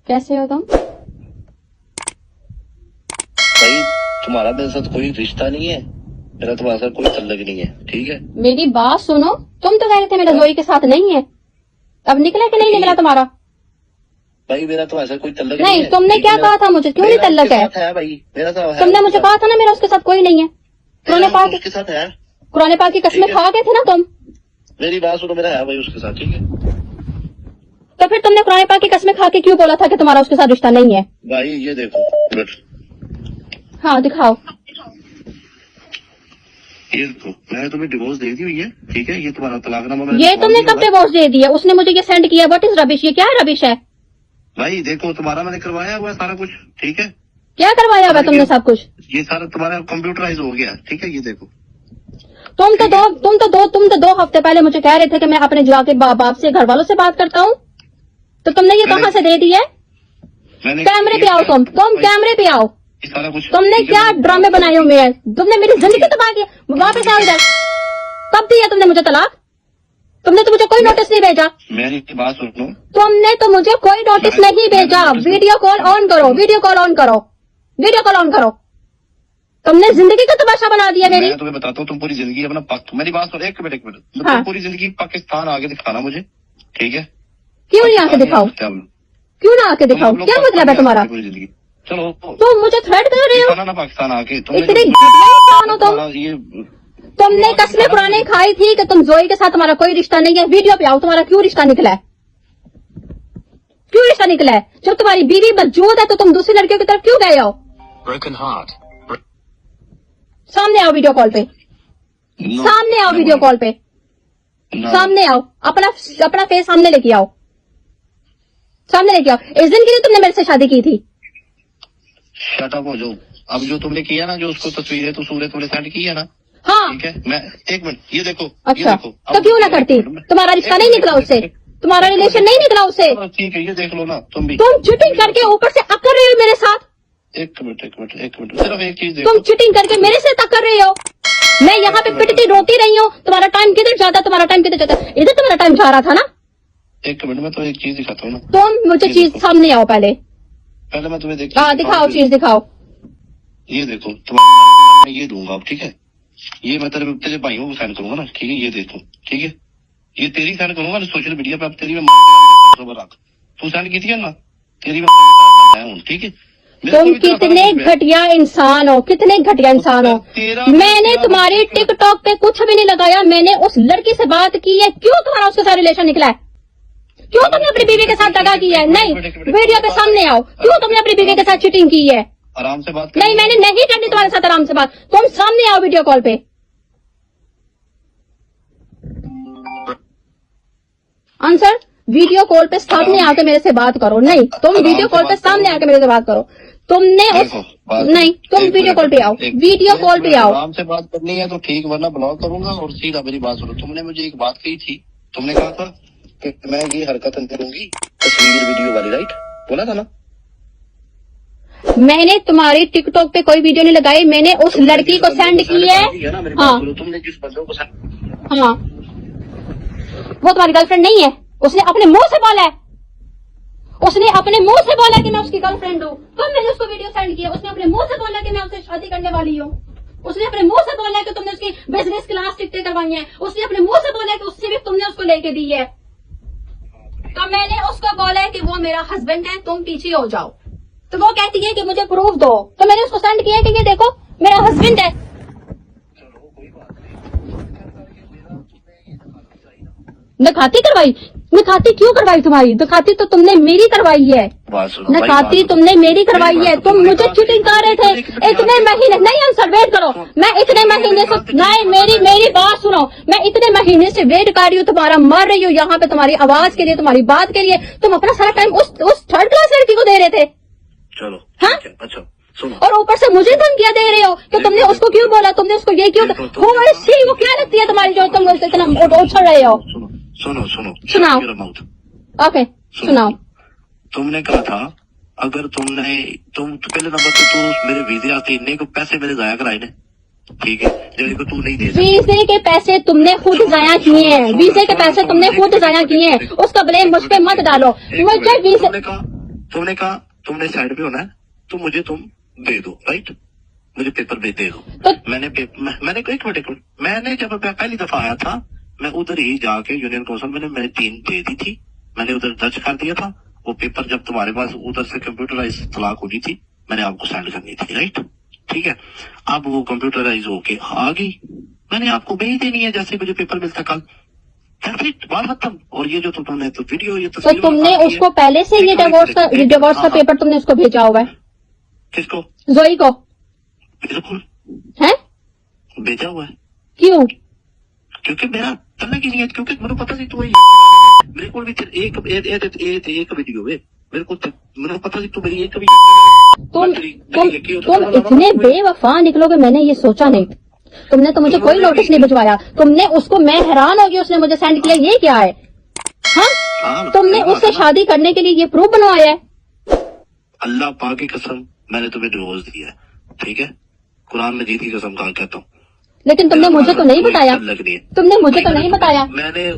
कैसे हो तुम? भाई तुम्हारा मेरे साथ कोई रिश्ता नहीं है, मेरा तुम्हारे साथ कोई तल्लक नहीं है, ठीक है? मेरी बात सुनो, तुम तो कह रहे थे मेरा जोई के साथ नहीं है, अब निकला कि नहीं निकला तुम्हारा? भाई मेरा तुम्हारे साथ कोई तल्लक नहीं, है। तुमने क्या कहा था मुझे? क्यों नहीं तल्लक है? भाई मेरा तो है। तुमने मुझे कहा था ना मेरा उसके साथ कोई नहीं है। कुरान पाक उसके साथ है। कुरान पाक की कसमें खा गए थे ना तुम। मेरी बात सुनो, मेरा है भाई उसके साथ, ठीक है? तो फिर तुमने कुरान पाक की कसमें खा के क्यों बोला था कि तुम्हारा उसके साथ रिश्ता नहीं है? भाई ये देखो, हाँ दिखाओ। ये देखो, मैंने तुम्हें डिवोर्स दे दी हुई है, ठीक है? ये तुम्हारा तलाकनामा। ये तुमने कब डिवोर्स दे दिया? उसने मुझे ये सेंड किया। What is rubbish? ये क्या रबिश है? भाई देखो, तुम्हारा मैंने करवाया हुआ है सारा कुछ, ठीक है? क्या करवाया हुआ तुमने सब कुछ? ये सारा तुम्हारा कंप्यूटराइज हो गया, ठीक है? ये देखो, तुम तो दो हफ्ते पहले मुझे कह रहे थे कि मैं अपने जाके बाप से, घर वालों से बात करता हूँ, तो तुमने ये कहाँ से दे दी है? कैमरे पे आओ, तुम कैमरे पे आओ। सारा कुछ तुमने क्या ड्रामे बनाए हुए हैं? तुमने मेरी जिंदगी तबाह की। वापस आओ इधर। कब दिया तुमने मुझे तलाक? तुमने तो मुझे कोई नोटिस नहीं भेजा। मेरी बात सुनो, तुमने तो मुझे कोई नोटिस नहीं भेजा। वीडियो कॉल ऑन करो, वीडियो कॉल ऑन करो, वीडियो कॉल ऑन करो। तुमने जिंदगी का तमाशा बना दिया मेरी। मैं तुम्हें बताता हूँ, तुम पूरी जिंदगी अपना मेरी बात सुनो, एक मिनट हाँ। तुम पूरी जिंदगी पाकिस्तान आगे दिखाना मुझे, ठीक है? क्यों नहीं आके दिखाओ? क्यों ना आके दिखाओ? क्या मतलब है तुम्हारा? पूरी जिंदगी चलो, तुम मुझे थ्रेट कर रहे हो? ना पाकिस्तान आके इतने घटिया इंसान हो तुम। ये तुमने कसमें पुराने खाई थी कि तुम जोई के साथ तुम्हारा कोई रिश्ता नहीं है। वीडियो पे आओ, तुम्हारा क्यों रिश्ता निकला है? क्यों रिश्ता निकला है? जब तुम्हारी बीवी मौजूद है तो तुम दूसरी लड़कियों की तरफ क्यों गए हो? सामने आओ वीडियो कॉल पे, सामने आओ वीडियो कॉल पे, सामने आओ, अपना फेस सामने लेके आओ, सामने लेके आओ। इस दिन के लिए तुमने मेरे से शादी की थी। शट अप हो जाओ। अब जो तुमने किया ना, जो उसको तस्वीरें तो सूरत तुमने सेंड की है ना, हाँ ठीक है? मैं एक मिनट, ये देखो, अच्छा, ये देखो, तो क्यों ना करती? तुम्हारा रिश्ता नहीं निकला उससे, तुम्हारा रिलेशन नहीं निकला उससे। ठीक है, ये देख लो ना तुम भी। तुम चीटिंग करके ऊपर से अकर रहे हो मेरे साथ। एक मिनट, सिर्फ एक चीज देखो, तुम चीटिंग करके मेरे से टक्कर रहे हो। मैं यहाँ पे पिटती रोती रही हूँ। तुम्हारा टाइम किधर जाता? तुम्हारा टाइम किधर जाता? इधर तुम्हारा टाइम जा रहा था ना। एक मिनट में तो एक चीज दिखाता हूँ ना। तुम मुझे चीज सामने आओ पहले मैं तुम्हें देख। हाँ दिखाओ, चीज दिखाओ। ये देखो, तुम्हारे मैं ये दूंगा अब, ठीक है? ये मैं तेरे भाइयों को सेंड करूंगा ना, ठीक है? ये देखो, ठीक है? ये तेरी सेंड करूंगा ना सोशल मीडिया पे। अब तेरी मैं तू सेंड की थी ना, तेरी मैं हूँ, ठीक है? तुम कितने घटिया इंसान हो, कितने घटिया इंसान हो। मैंने तुम्हारी टिकटॉक पे कुछ भी नहीं लगाया। मैंने उस लड़की से बात की है। क्यों तुम्हारा उसके साथ रिलेशन निकला है? क्यों तुमने अपनी बीवी के साथ दगा की है? नहीं, वीडियो पे सामने आओ। क्यों तुमने अपनी बीवी के साथ चीटिंग की है? आराम से बात नहीं, मैंने नहीं करनी तुम्हारे साथ आराम से बात। तुम सामने आओ वीडियो कॉल पे। आंसर, वीडियो कॉल पे सामने आके मेरे से बात करो। नहीं, तुम वीडियो कॉल पे सामने आके मेरे से बात करो। तुमने उस नहीं, तुम वीडियो कॉल पे आओ, वीडियो कॉल पे आओ। आराम से बात करनी है तो ठीक, वरना ब्लॉक करूंगा। और सीधा मेरी बात सुनो, तुमने मुझे एक बात कही थी, तुमने कहा था कि मैं ये हरकत करूंगी तस्वीर वीडियो वाली, राइट? बोला था ना? मैंने तुम्हारी टिकटॉक पे कोई वीडियो नहीं लगाई। मैंने उस लड़की को सेंड की है। हाँ तुमने जिस बंदों को हाँ, वो तुम्हारी गर्लफ्रेंड नहीं है। उसने अपने मुंह से बोला है, उसने अपने मुंह से बोला कि मैं उसकी गर्लफ्रेंड हूँ। तो मैंने उसको वीडियो सेंड किया। उसने अपने मुंह से बोला कि मैं उससे शादी करने वाली हूँ। उसने अपने मुंह से बोला कि तुमने उसकी बिजनेस क्लास टिकटें करवाई हैं। उसने अपने मुंह से बोला कि उससे भी तुमने उसको लेके दी है। तो मैंने उसको बोला कि वो मेरा हस्बैंड है, तुम पीछे हो जाओ। तो वो कहती है कि मुझे प्रूफ दो। तो मैंने उसको सेंड किया कि ये देखो मेरा हस्बैंड है। नखाती करवाई? नखाती क्यों करवाई तुम्हारी? नखाती तो तुमने मेरी करवाई है। नखाती तुमने मेरी करवाई है। तुम मुझे चीटिंग कर रहे थे इतने महीने। नहीं आंसर, वेट करो। मैं इतने महीने से नहीं, मेरी बात सुनो। मैं इतने महीने से वेट कर रही हूँ, तुम्हारा मर रही हूँ यहाँ पे, तुम्हारी आवाज के लिए, तुम्हारी बात के लिए। तुम अपना सारा टाइम उस थर्ड क्लास लड़की को दे रहे थे। चलो हाँ, अच्छा सुनो। और ऊपर से मुझे धमकियां दे रहे हो कि तुमने उसको क्यों बोला, तुमने उसको ये क्यों। वो क्या लगती है तुम्हारी जो तुम इतना उछल रहे हो? सुनो सुनाओ। ओके सुनाओ। तुमने कहा था अगर तुम पहले नंबर पे तू मेरे वीजे आते इतने को पैसे मेरे जाया कराए ने, ठीक है? जिनको तू नहीं दे सकती। वीजे के पैसे तुमने खुद जाया किए हैं। वीजे के पैसे तुमने खुद जाया किए हैं। उसका ब्लेम मुझ पे मत डालो। मुझे वीजे तुमने कहा तुमने साइड पे होना है तो मुझे तुम दे दो, राइट, मुझे पेपर दे दो। तो मैंने एक मिनट मैंने जब मैं पहली दफा आया था मैं उधर ही जाके यूनियन काउंसिल मैंने 3 दे दी थी, मैंने उधर दर्ज कर दिया था। वो पेपर जब तुम्हारे पास उधर से कंप्यूटराइज तलाक होनी थी मैंने आपको सेंड करनी थी, राइट, ठीक है। अब वो कंप्यूटराइज होके आ गई, मैंने आपको भेज देनी है जैसे मुझे पेपर मिलता कल, बात खत्म। और ये जो तुमने तो वीडियो ये तो तुमने उसको पहले से ये डिवोर्स का पेपर तुमने उसको भेजा हुआ है? किसको? जोई को? बिल्कुल है भेजा हुआ है। क्यों? क्योंकि मेरा तलना की नहीं है, क्योंकि मुझे पता सी तू मेरे को भी एक वीडियो है, मेरे को मुझे पता सी तू मेरी एक तुम इतने बेवफा निकलोगे मैंने ये सोचा नहीं। तुमने तो मुझे कोई नोटिस नहीं भिजवाया, तुमने उसको, मैं हैरान हो गई उसने मुझे सेंड किया, ये क्या है? हाँ, तुमने उससे शादी करने के लिए ये प्रूफ बनवाया है? अल्लाह पाक की कसम मैंने तुम्हें डिवोर्स दिया है, ठीक है, कुरान मजीद की कसम कहता हूँ। लेकिन तुमने मुझे तो नहीं बताया, तुमने मुझे तो नहीं बताया। मैंने